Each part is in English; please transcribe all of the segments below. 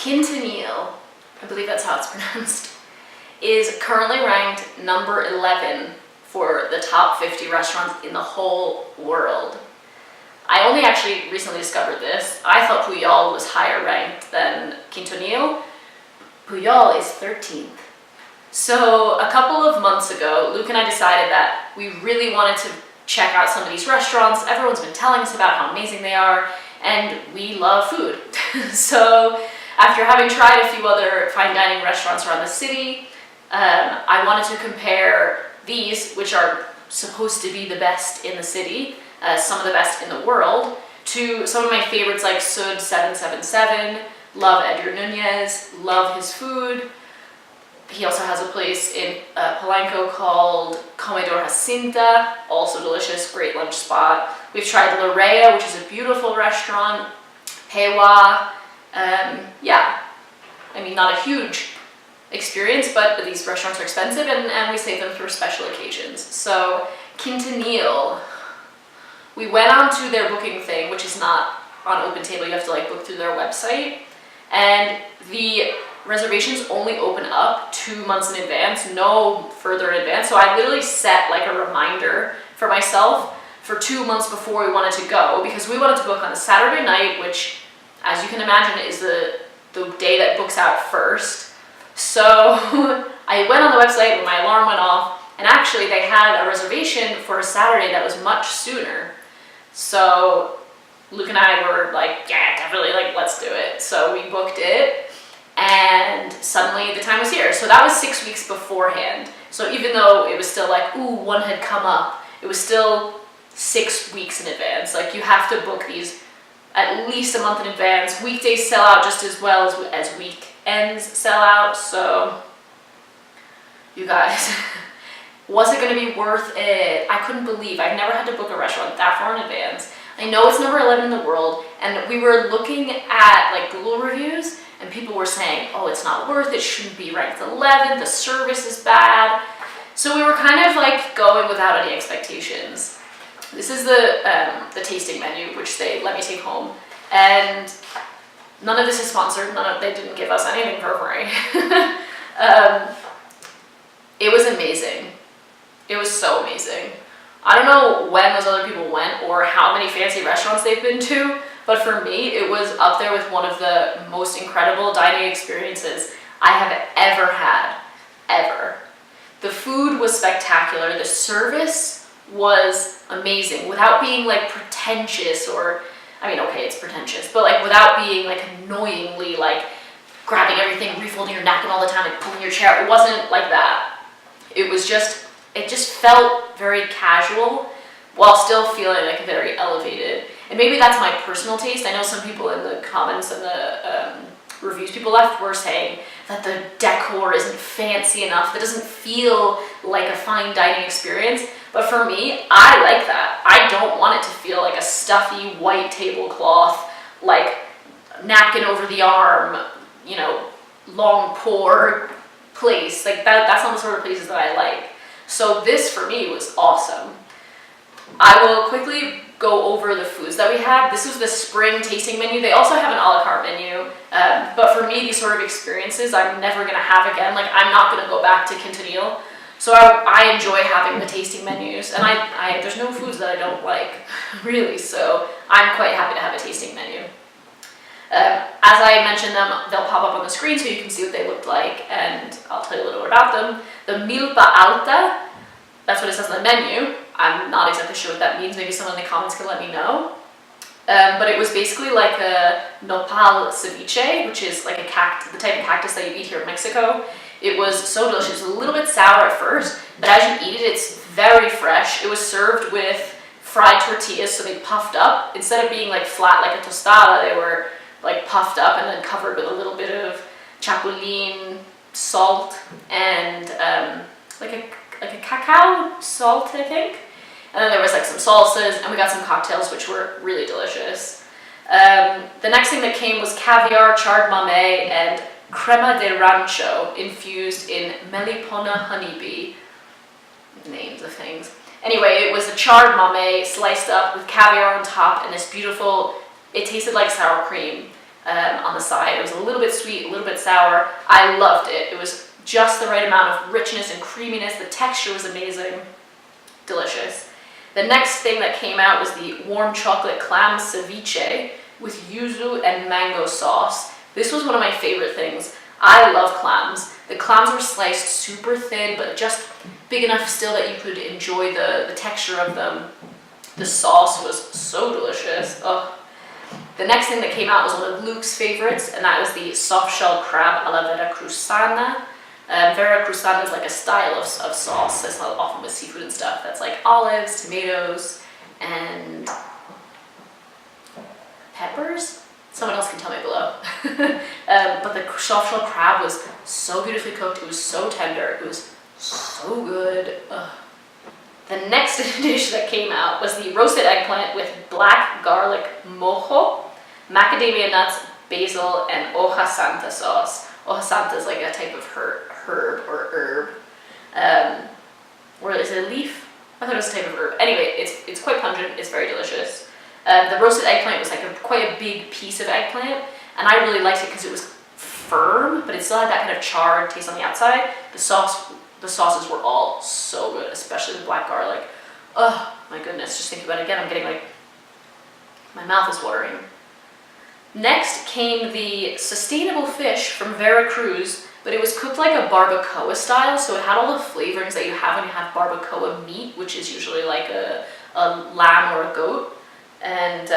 QUINTONIL, I believe that's how it's pronounced, is currently ranked number 11 for the top 50 restaurants in the whole world. I only actually recently discovered this. I thought Pujol was higher ranked than QUINTONIL. Pujol is 13th. So a couple of months ago, Luke and I decided that we really wanted to check out some of these restaurants. Everyone's been telling us about how amazing they are, and we love food. So after having tried a few other fine dining restaurants around the city, I wanted to compare these, which are supposed to be the best in the city, some of the best in the world, to some of my favorites like Sud 777, love Edgar Nunez, love his food. He also has a place in Polanco called Comedor Jacinta, also delicious, great lunch spot. We've tried La Rea, which is a beautiful restaurant, Pewa. Yeah, I mean, not a huge experience, but these restaurants are expensive and we save them for special occasions. So QUINTONIL, we went on to their booking thing, which is not on OpenTable, you have to like book through their website, and the reservations only open up 2 months in advance, no further in advance. So I literally set like a reminder for myself for 2 months before we wanted to go, because we wanted to book on a Saturday night, which, as you can imagine, is the day that books out first. So I went on the website when my alarm went off, and actually they had a reservation for a Saturday that was much sooner. So Luke and I were like, yeah, definitely, like, let's do it. So we booked it, and suddenly the time was here. So that was 6 weeks beforehand. So even though it was still like, ooh, one had come up, it was still 6 weeks in advance. Like, you have to book these at least a month in advance. Weekdays sell out just as well as weekends sell out. So you guys, was it going to be worth it? I couldn't believe I've never had to book a restaurant that far in advance. I know it's number 11 in the world, and we were looking at like Google reviews, and people were saying, oh, it's not worth it, shouldn't be ranked 11, the service is bad. So we were kind of like going without any expectations. This is the tasting menu, which they let me take home, and none of this is sponsored. They didn't give us anything for free. It was amazing. It was so amazing. I don't know when those other people went or how many fancy restaurants they've been to, but for me, it was up there with one of the most incredible dining experiences I have ever had, ever. The food was spectacular. The service was amazing without being like pretentious, or, I mean, okay, it's pretentious, but like without being like annoyingly like grabbing everything, refolding your napkin all the time, like pulling your chair. It wasn't like that. It was just, it just felt very casual while still feeling like very elevated. And maybe that's my personal taste. I know some people in the comments and the reviews people left were saying that the decor isn't fancy enough, that doesn't feel like a fine dining experience. But for me, I like that. I don't want it to feel like a stuffy white tablecloth, like napkin over the arm, you know, long pour place. Like that's not the sort of places that I like. So this for me was awesome. I will quickly go over the foods that we had. This was the spring tasting menu. They also have an a la carte menu, but for me, these sort of experiences I'm never gonna have again. Like, I'm not gonna go back to QUINTONIL. So I enjoy having the tasting menus, and there's no foods that I don't like, really, so I'm quite happy to have a tasting menu. As I mentioned them, they'll pop up on the screen so you can see what they looked like, and I'll tell you a little bit about them. The Milpa Alta, that's what it says on the menu. I'm not exactly sure what that means. Maybe someone in the comments can let me know. But it was basically like a nopal ceviche, which is like the type of cactus that you eat here in Mexico. It was so delicious. It was a little bit sour at first, but as you eat it, it's very fresh. It was served with fried tortillas, so they puffed up. Instead of being like flat like a tostada, they were like puffed up and then covered with a little bit of chapulín, salt, and like a cacao salt, I think. And then there was like some salsas, and we got some cocktails, which were really delicious. The next thing that came was caviar, charred mamey, and crema de rancho infused in melipona honeybee. Names of things. Anyway, it was a charred mamey sliced up with caviar on top and this beautiful, it tasted like sour cream. on the side. It was a little bit sweet, a little bit sour. I loved it. It was just the right amount of richness and creaminess. The texture was amazing. Delicious. The next thing that came out was the warm chocolate clam ceviche with yuzu and mango sauce. This was one of my favorite things. I love clams. The clams were sliced super thin, but just big enough still that you could enjoy the texture of them. The sauce was so delicious. Oh. The next thing that came out was one of Luke's favorites, and that was the soft shell crab a la veracruzana. Veracruzana is like a style of sauce that's often with seafood and stuff. That's like olives, tomatoes, and peppers. Someone else can tell me below. But the soft shell crab was so beautifully cooked. It was so tender. It was so good. Ugh. The next dish that came out was the roasted eggplant with black garlic mojo, macadamia nuts, basil, and hoja santa sauce. Hoja santa is like a type of herb. Or is it a leaf? I thought it was a type of herb. Anyway, it's quite pungent. It's very delicious. The roasted eggplant was like quite a big piece of eggplant, and I really liked it because it was firm, but it still had that kind of charred taste on the outside. The sauces were all so good, especially the black garlic. Oh my goodness, just thinking about it again, I'm getting like, my mouth is watering. Next came the sustainable fish from Veracruz, but it was cooked like a barbacoa style, so it had all the flavorings that you have when you have barbacoa meat, which is usually like a lamb or a goat. And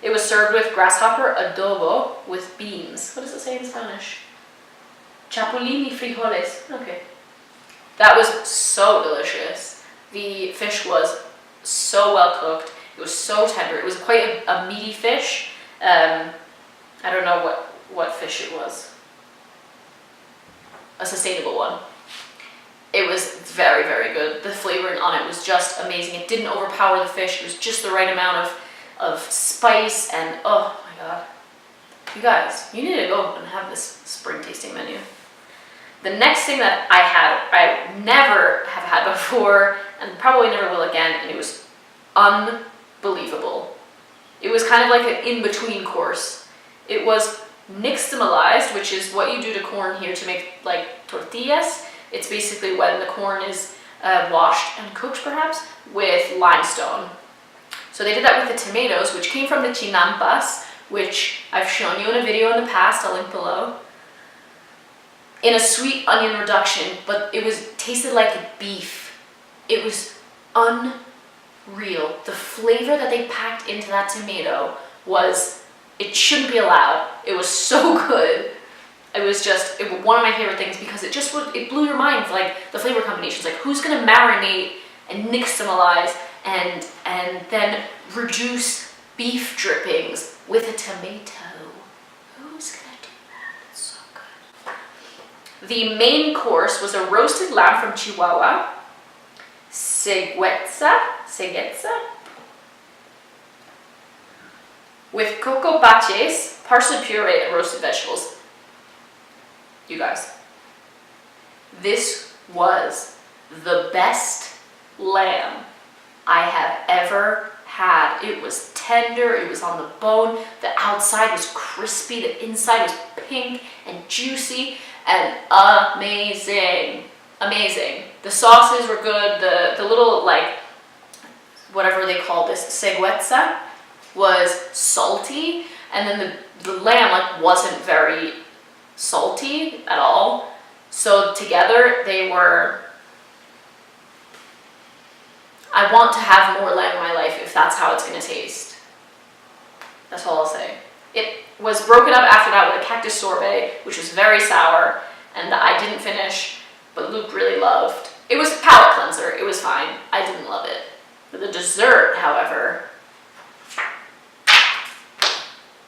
it was served with grasshopper adobo with beans. What does it say in Spanish? Chapulín y frijoles. Okay. That was so delicious. The fish was so well cooked. It was so tender. It was quite a meaty fish. I don't know what fish it was. A sustainable one. It was very, very good. The flavoring on it was just amazing. It didn't overpower the fish. It was just the right amount of spice, and oh my god. You guys, you need to go and have this spring tasting menu. The next thing that I never have had before, and probably never will again, and it was unbelievable. It was kind of like an in-between course. It was nixtamalized, which is what you do to corn here to make like tortillas. It's basically when the corn is washed and cooked, perhaps, with limestone. So they did that with the tomatoes, which came from the chinampas, which I've shown you in a video in the past, I'll link below, in a sweet onion reduction, but it tasted like beef. It was unreal. The flavor that they packed into that tomato it shouldn't be allowed. It was so good. It was one of my favorite things because it blew your mind, like the flavor combinations. Like, who's gonna marinate and nixtamalize and then reduce beef drippings with a tomato? Who's gonna do that? It's so good. The main course was a roasted lamb from Chihuahua, ceguetza, with coco paches, parsley puree, and roasted vegetables. You guys, this was the best lamb I have ever had. It was tender, it was on the bone, the outside was crispy, the inside was pink and juicy, and amazing. Amazing. The sauces were good, the little, like, whatever they call this, ceguetza, was salty, and then the lamb, like, wasn't very salty at all. So together they were, I want to have more lamb in my life if that's how it's going to taste. That's all I'll say. It was broken up after that with a cactus sorbet, which was very sour, and I didn't finish, but Luke really loved. It was a palate cleanser. It was fine. I didn't love it. But the dessert, however,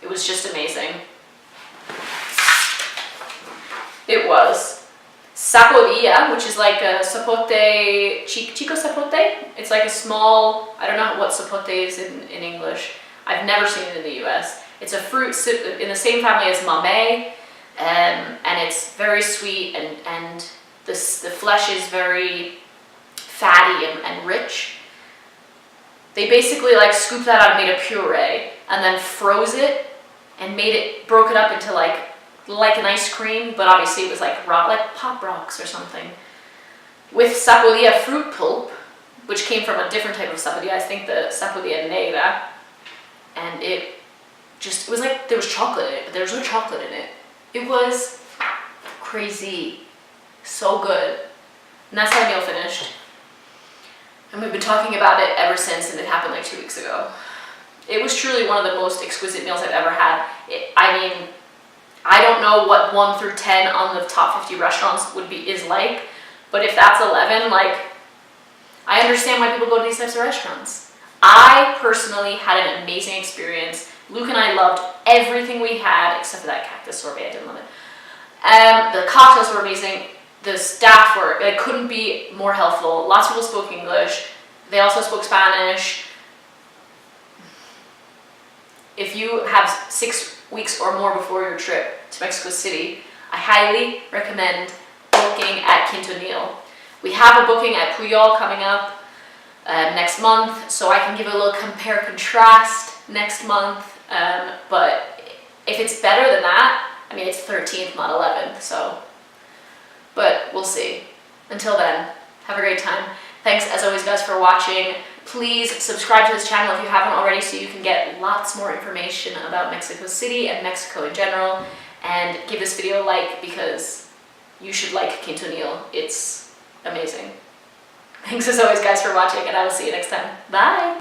it was just amazing. It was sapodilla, which is like a sapote, chico sapote. It's like a small, I don't know what sapote is in English. I've never seen it in the US. It's a fruit in the same family as mamey, and it's very sweet, and the flesh is very fatty and rich. They basically like scooped that out and made a puree, and then froze it and broke it up into like an ice cream, but obviously it was like Pop Rocks or something, with Sapolia fruit pulp, which came from a different type of Sapolia, I think the Sapolia negra, and it was like there was chocolate in it, but there was no chocolate in it. It was crazy, so good. And that's how the meal finished. And we've been talking about it ever since, and it happened like 2 weeks ago. It was truly one of the most exquisite meals I've ever had. I mean, I don't know what 1 through 10 on the top 50 restaurants is like, but if that's 11, like, I understand why people go to these types of restaurants. I personally had an amazing experience. Luke and I loved everything we had, except for that cactus sorbet. I didn't love it. The cocktails were amazing. The staff couldn't be more helpful. Lots of people spoke English. They also spoke Spanish. If you have 6 weeks or more before your trip to Mexico City, I highly recommend booking at Quintonil. We have a booking at Puyol coming up next month, so I can give a little compare-contrast next month. But if it's better than that, I mean, it's 13th, not 11th, so. But we'll see. Until then, have a great time. Thanks, as always, guys, for watching. Please subscribe to this channel if you haven't already so you can get lots more information about Mexico City and Mexico in general. And give this video a like because you should like Quintonil. It's amazing. Thanks, as always, guys, for watching, and I will see you next time. Bye!